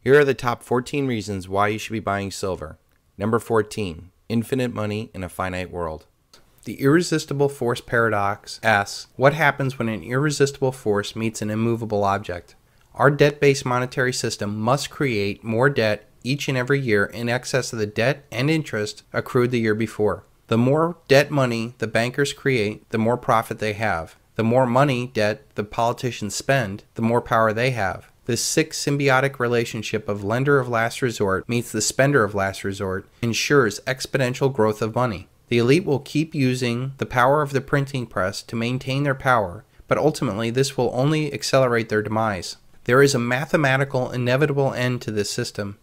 Here are the top 14 reasons why you should be buying silver. Number 14. Infinite money in a finite world. The irresistible force paradox asks, what happens when an irresistible force meets an immovable object? Our debt-based monetary system must create more debt each and every year in excess of the debt and interest accrued the year before. The more debt money the bankers create, the more profit they have. The more money debt the politicians spend, the more power they have. This sick symbiotic relationship of lender of last resort meets the spender of last resort ensures exponential growth of money. The elite will keep using the power of the printing press to maintain their power, but ultimately this will only accelerate their demise. There is a mathematical inevitable end to this system,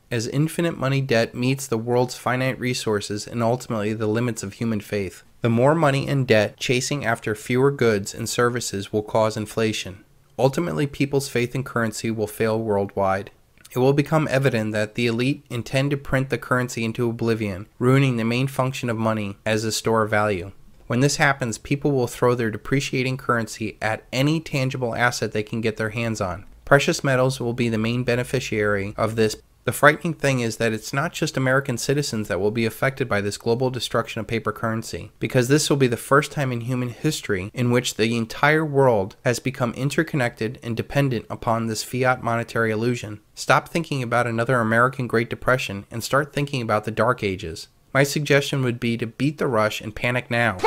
as infinite money debt meets the world's finite resources and ultimately the limits of human faith. The more money and debt chasing after fewer goods and services will cause inflation. Ultimately, people's faith in currency will fail worldwide. It will become evident that the elite intend to print the currency into oblivion, ruining the main function of money as a store of value. When this happens, people will throw their depreciating currency at any tangible asset they can get their hands on. Precious metals will be the main beneficiary of this. The frightening thing is that it's not just American citizens that will be affected by this global destruction of paper currency, because this will be the first time in human history in which the entire world has become interconnected and dependent upon this fiat monetary illusion. Stop thinking about another American Great Depression and start thinking about the Dark Ages. My suggestion would be to beat the rush and panic now.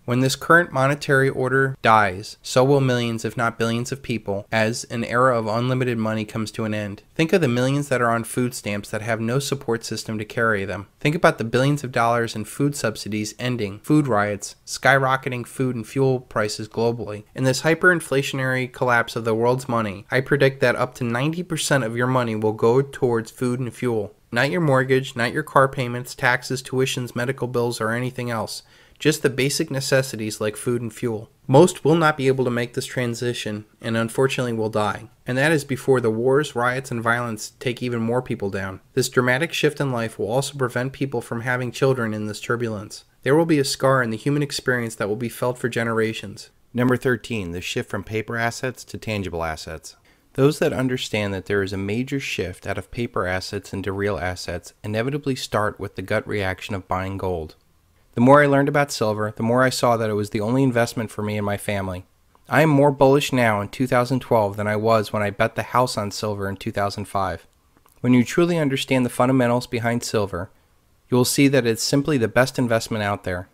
When this current monetary order dies, so will millions if not billions of people as an era of unlimited money comes to an end. Think of the millions that are on food stamps that have no support system to carry them. Think about the billions of dollars in food subsidies ending, food riots, skyrocketing food and fuel prices globally. In this hyperinflationary collapse of the world's money, I predict that up to 90% of your money will go towards food and fuel. Not your mortgage, not your car payments, taxes, tuitions, medical bills, or anything else. Just the basic necessities like food and fuel. Most will not be able to make this transition and unfortunately will die. And that is before the wars, riots, and violence take even more people down. This dramatic shift in life will also prevent people from having children in this turbulence. There will be a scar in the human experience that will be felt for generations. Number 13, the shift from paper assets to tangible assets. Those that understand that there is a major shift out of paper assets into real assets inevitably start with the gut reaction of buying gold. The more I learned about silver, the more I saw that it was the only investment for me and my family. I am more bullish now in 2012 than I was when I bet the house on silver in 2005. When you truly understand the fundamentals behind silver, you will see that it's simply the best investment out there.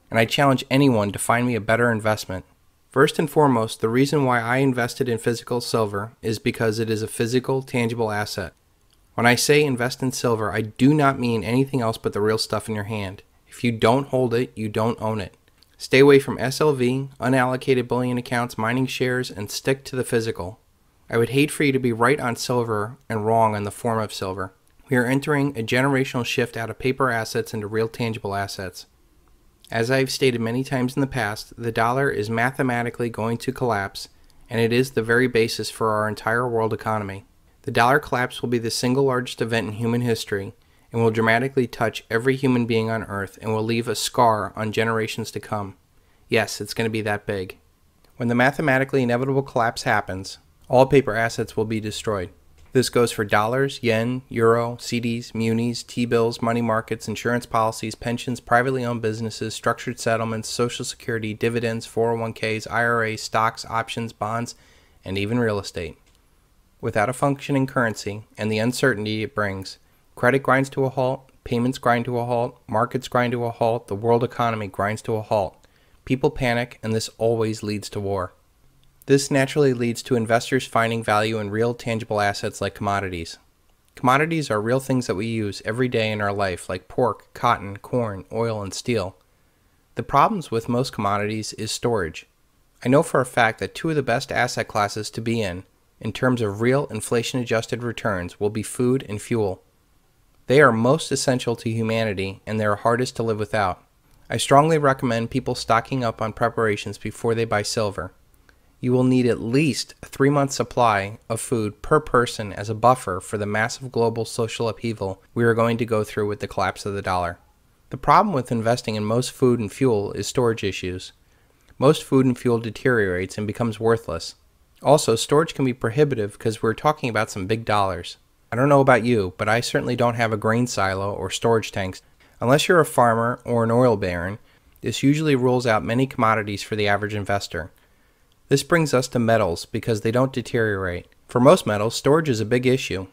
And I challenge anyone to find me a better investment. First and foremost, the reason why I invested in physical silver is because it is a physical, tangible asset. When I say invest in silver, I do not mean anything else but the real stuff in your hand. If you don't hold it, you don't own it. Stay away from SLV, unallocated bullion accounts, mining shares, and stick to the physical. I would hate for you to be right on silver and wrong on the form of silver. We are entering a generational shift out of paper assets into real tangible assets. As I've stated many times in the past, the dollar is mathematically going to collapse, and it is the very basis for our entire world economy. The dollar collapse will be the single largest event in human history, and will dramatically touch every human being on Earth and will leave a scar on generations to come. Yes, it's going to be that big. When the mathematically inevitable collapse happens, all paper assets will be destroyed. This goes for dollars, yen, euro, CDs, munis, T-bills, money markets, insurance policies, pensions, privately owned businesses, structured settlements, social security, dividends, 401ks, IRAs, stocks, options, bonds, and even real estate. Without a functioning currency and the uncertainty it brings, credit grinds to a halt, payments grind to a halt, markets grind to a halt, the world economy grinds to a halt. People panic, and this always leads to war. This naturally leads to investors finding value in real tangible assets like commodities. Commodities are real things that we use every day in our life, like pork, cotton, corn, oil, and steel. The problems with most commodities is storage. I know for a fact that two of the best asset classes to be in terms of real inflation-adjusted returns, will be food and fuel. They are most essential to humanity, and they are hardest to live without. I strongly recommend people stocking up on preparations before they buy silver. You will need at least a 3-month supply of food per person as a buffer for the massive global social upheaval we are going to go through with the collapse of the dollar. The problem with investing in most food and fuel is storage issues. most food and fuel deteriorates and becomes worthless. Also, storage can be prohibitive because we're talking about some big dollars. I don't know about you, but I certainly don't have a grain silo or storage tanks. Unless you're a farmer or an oil baron, this usually rules out many commodities for the average investor. This brings us to metals because they don't deteriorate. For most metals, storage is a big issue.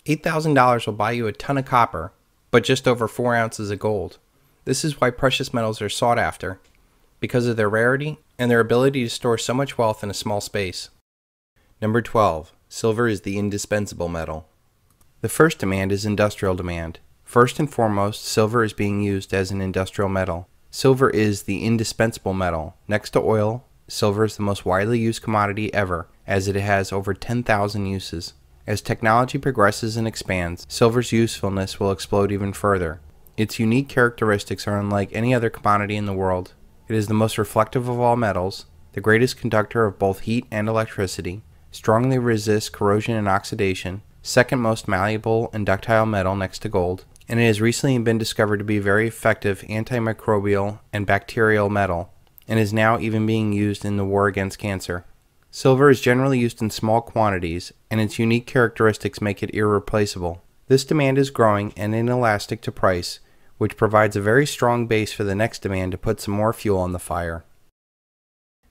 $8,000 will buy you a ton of copper, but just over 4 ounces of gold. This is why precious metals are sought after, because of their rarity and their ability to store so much wealth in a small space. Number 12. Silver is the indispensable metal. The first demand is industrial demand. First and foremost, silver is being used as an industrial metal. Silver is the indispensable metal. Next to oil, silver is the most widely used commodity ever, as it has over 10,000 uses. As technology progresses and expands, silver's usefulness will explode even further. Its unique characteristics are unlike any other commodity in the world. It is the most reflective of all metals, the greatest conductor of both heat and electricity, strongly resists corrosion and oxidation, second most malleable and ductile metal next to gold, and it has recently been discovered to be a very effective antimicrobial and bacterial metal, and is now even being used in the war against cancer. Silver is generally used in small quantities, and its unique characteristics make it irreplaceable. This demand is growing and inelastic to price, which provides a very strong base for the next demand to put some more fuel on the fire.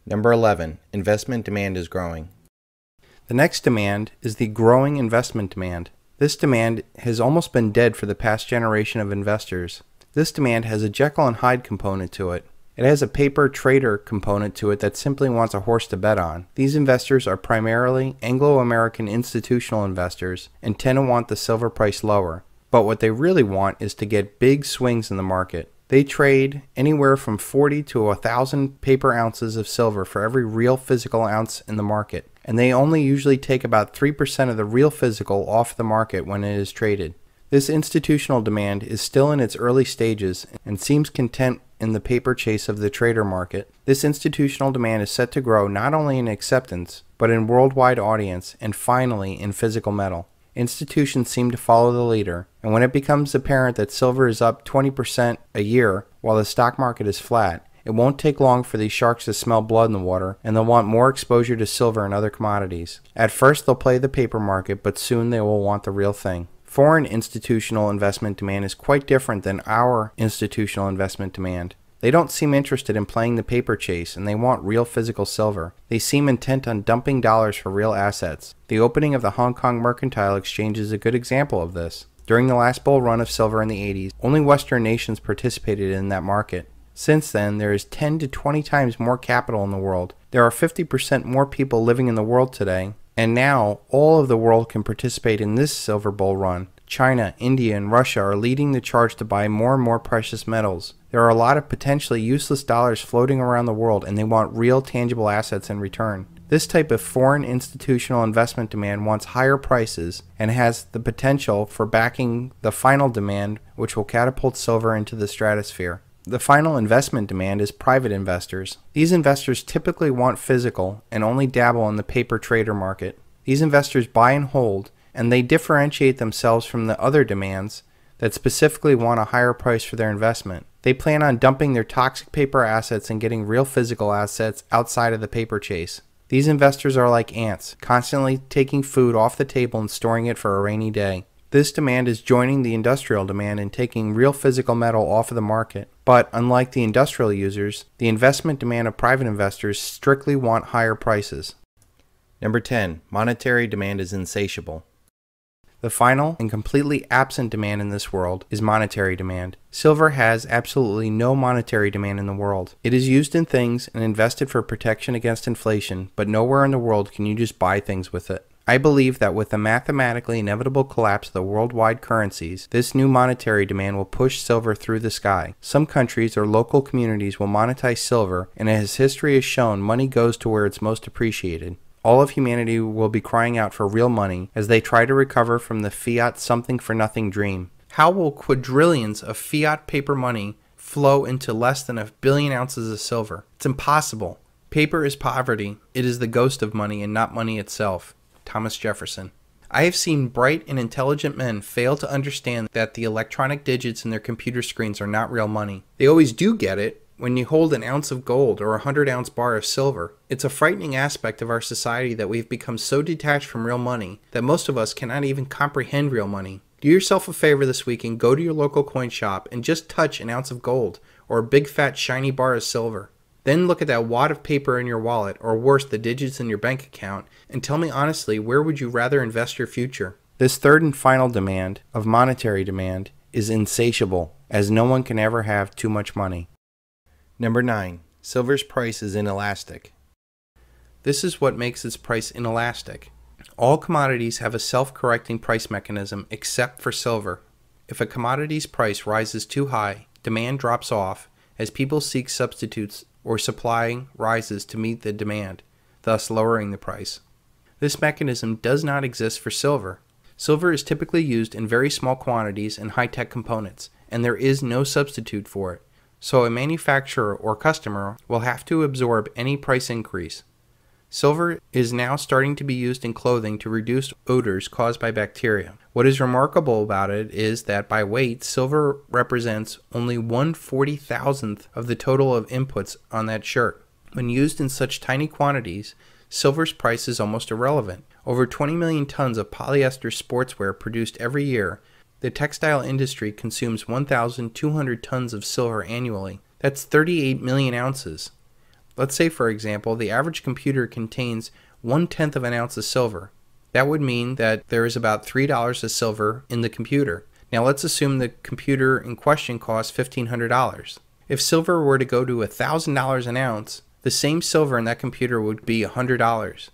Number 11. Investment demand is growing. The next demand is the growing investment demand. This demand has almost been dead for the past generation of investors. This demand has a Jekyll and Hyde component to it. It has a paper trader component to it that simply wants a horse to bet on. These investors are primarily Anglo-American institutional investors and tend to want the silver price lower. But what they really want is to get big swings in the market. They trade anywhere from 40 to 1,000 paper ounces of silver for every real physical ounce in the market, and they only usually take about 3% of the real physical off the market when it is traded. This institutional demand is still in its early stages and seems content in the paper chase of the trader market. This institutional demand is set to grow not only in acceptance, but in worldwide audience and finally in physical metal. Institutions seem to follow the leader, and when it becomes apparent that silver is up 20% a year while the stock market is flat, it won't take long for these sharks to smell blood in the water, and they'll want more exposure to silver and other commodities. At first they'll play the paper market, but soon they will want the real thing. Foreign institutional investment demand is quite different than our institutional investment demand. They don't seem interested in playing the paper chase, and they want real physical silver. They seem intent on dumping dollars for real assets. The opening of the Hong Kong Mercantile Exchange is a good example of this. During the last bull run of silver in the 80s, only Western nations participated in that market. Since then, there is 10 to 20 times more capital in the world. There are 50% more people living in the world today, and now all of the world can participate in this silver bull run. China, India, and Russia are leading the charge to buy more and more precious metals. There are a lot of potentially useless dollars floating around the world, and they want real tangible assets in return. This type of foreign institutional investment demand wants higher prices and has the potential for backing the final demand, which will catapult silver into the stratosphere. The final investment demand is private investors. These investors typically want physical and only dabble in the paper trader market. These investors buy and hold, and they differentiate themselves from the other demands that specifically want a higher price for their investment. They plan on dumping their toxic paper assets and getting real physical assets outside of the paper chase. These investors are like ants, constantly taking food off the table and storing it for a rainy day. This demand is joining the industrial demand and taking real physical metal off of the market. But unlike the industrial users, the investment demand of private investors strictly want higher prices. Number 10. Monetary demand is insatiable. The final and completely absent demand in this world is monetary demand. Silver has absolutely no monetary demand in the world. It is used in things and invested for protection against inflation, but nowhere in the world can you just buy things with it. I believe that with the mathematically inevitable collapse of the worldwide currencies, this new monetary demand will push silver through the sky. Some countries or local communities will monetize silver, and as history has shown, money goes to where it's most appreciated. All of humanity will be crying out for real money as they try to recover from the fiat something-for-nothing dream. How will quadrillions of fiat paper money flow into less than 1 billion ounces of silver? It's impossible. Paper is poverty. It is the ghost of money and not money itself. Thomas Jefferson. I have seen bright and intelligent men fail to understand that the electronic digits in their computer screens are not real money. They always do get it, when you hold an ounce of gold or a 100-ounce bar of silver. It's a frightening aspect of our society that we've become so detached from real money that most of us cannot even comprehend real money. Do yourself a favor this week and go to your local coin shop and just touch an ounce of gold or a big fat shiny bar of silver. Then look at that wad of paper in your wallet, or worse, the digits in your bank account, and tell me honestly, where would you rather invest your future? This third and final demand, of monetary demand, is insatiable, as no one can ever have too much money. Number 9. Silver's price is inelastic. This is what makes its price inelastic. All commodities have a self-correcting price mechanism except for silver. If a commodity's price rises too high, demand drops off as people seek substitutes or supply rises to meet the demand, thus lowering the price. This mechanism does not exist for silver. Silver is typically used in very small quantities and high-tech components, and there is no substitute for it. So a manufacturer or customer will have to absorb any price increase. Silver is now starting to be used in clothing to reduce odors caused by bacteria. What is remarkable about it is that by weight, silver represents only 1/40,000th of the total of inputs on that shirt. When used in such tiny quantities, silver's price is almost irrelevant. Over 20 million tons of polyester sportswear produced every year. The textile industry consumes 1,200 tons of silver annually. That's 38 million ounces. Let's say, for example, the average computer contains 1/10 of an ounce of silver. That would mean that there is about $3 of silver in the computer. Now let's assume the computer in question costs $1,500. If silver were to go to $1,000 an ounce, the same silver in that computer would be $100.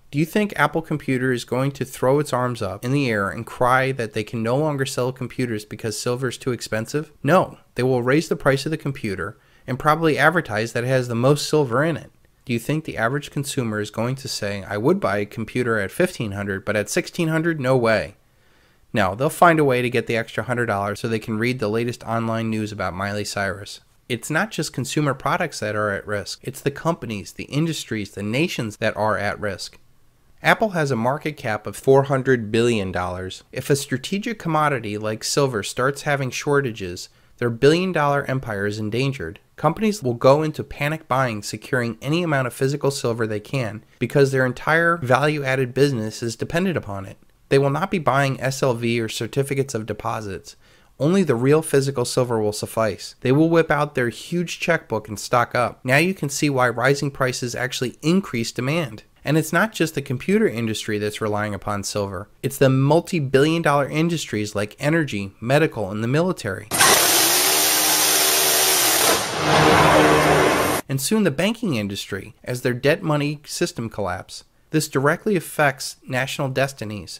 Do you think Apple Computer is going to throw its arms up in the air and cry that they can no longer sell computers because silver is too expensive? No, they will raise the price of the computer and probably advertise that it has the most silver in it. Do you think the average consumer is going to say, I would buy a computer at $1,500, but at $1,600, no way? No, they'll find a way to get the extra $100 so they can read the latest online news about Miley Cyrus. It's not just consumer products that are at risk. It's the companies, the industries, the nations that are at risk. Apple has a market cap of $400 billion. If a strategic commodity like silver starts having shortages, their billion-dollar empire is endangered. Companies will go into panic buying, securing any amount of physical silver they can because their entire value-added business is dependent upon it. They will not be buying SLV or certificates of deposits. Only the real physical silver will suffice. They will whip out their huge checkbook and stock up. Now you can see why rising prices actually increase demand. And it's not just the computer industry that's relying upon silver. It's the multi-billion-dollar industries like energy, medical, and the military. And soon the banking industry, as their debt money system collapse. This directly affects national destinies.